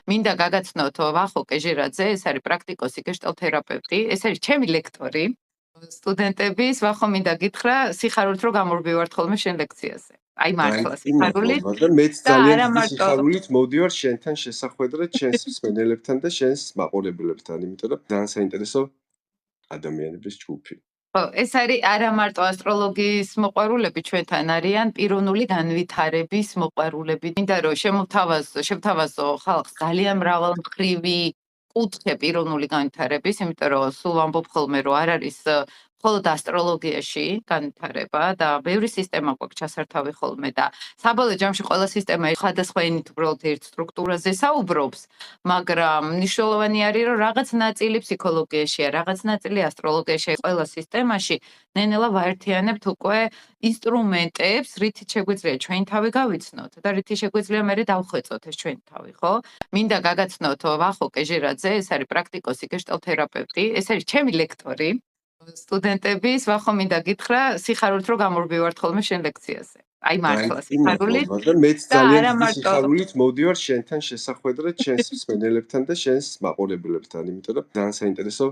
მინდა გაგაცნოთ ვახო კეჟირაძე, ეს არის პრაქტიკოსი გეშტალთერაპევტი, ეს არის ჩემი ლექტორი. სტუდენტების ვახო მინდა გითხრა, სიხარულით რომ გამორბივართ ხოლმე შენ ლექციაზე. აი მართლა სიხარულით. და მეც და ძალიან არა დიდი მარტო სიხარულით მოვდივარ შენთან შესახვედრად, ჩვენს მსმენელებთან და შენს მაყურებლებთან, იმიტომ რომ ძალიან საინტერესო ადამიანების ჯგუფი. ხო, ეს არის არა მარტო ასტროლოგიის მოყვარულები ჩვენთან არიან, პიროვნული განვითარების მოყვარულები. მინდა რომ შევთავაზო ხალხს ძალიან მრავალმხრივი კუთხე პიროვნული განვითარების, იმიტომ რომ სულ ვამბობ ხოლმე რომ არ არის მხოლოდ ასტროლოგიაში განვითარება და ბევრი სისტემა გვაქვს ჩასართავი ხოლმე და საბოლოო ჯამში ყველა სისტემა სხვადასხვა ენით უბრალოდ ერთ სტრუქტურაზე საუბრობს, მაგრამ მნიშვნელოვანი არის რომ რაღაც ნაწილი ფსიქოლოგიაშია, რაღაც ნაწილი ასტროლოგიაშია, ყველა სისტემაში ნენელა ვაერთიანებთ უკვე ინსტრუმენტებს, რითიც შეგვიძლია ჩვენი თავი გავიცნოთ და რითიც შეგვიძლია მერე დავხვეწოთ ეს ჩვენი თავი, ხო? მინდა გაგაცნოთ ვახო კეჟირაძე, ეს არის პრაქტიკოსი გეშტალთერაპევტი, ეს არის ჩემი ლექტორი. სტუდენტების ვახო მინდა გითხრა, სიხარულით რომ გამორბივართ ხოლმე შენ ლექციაზე. აი მართლა სიხარულით. და მეც და ძალიან არა დიდი მარტო სიხარულით მოვდივარ შენთან შესახვედრად, ჩვენს მსმენელებთან და შენს მაყურებლებთან, იმიტომ რომ ძალიან საინტერესო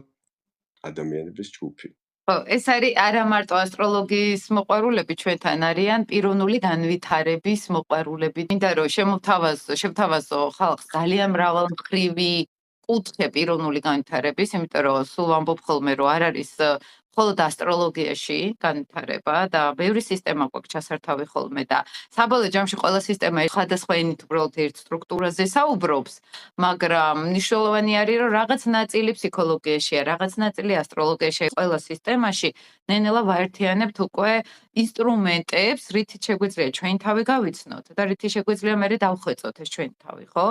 ადამიანების ჯგუფი. ხო, ეს არის არა მარტო ასტროლოგიის მოყვარულები ჩვენთან არიან, პიროვნული განვითარების მოყვარულები. მინდა რომ შევთავაზო ხალხს ძალიან მრავალმხრივი კუთხე პიროვნული განვითარების, იმიტომ რომ სულ ვამბობ ხოლმე რომ არ არის მხოლოდ ასტროლოგიაში განვითარება და ბევრი სისტემა გვაქვს ჩასართავი ხოლმე და საბოლოო ჯამში ყველა სისტემა სხვადასხვა ენით უბრალოდ ერთ სტრუქტურაზე საუბრობს, მაგრამ მნიშვნელოვანი არის რომ რაღაც ნაწილი ფსიქოლოგიაშია, რაღაც ნაწილი ასტროლოგიაშია, ყველა სისტემაში ნენელა ვაერთიანებთ უკვე ინსტრუმენტებს, რითიც შეგვიძლია ჩვენი თავი გავიცნოთ და რითიც შეგვიძლია მერე დავხვეწოთ ეს ჩვენი თავი, ხო?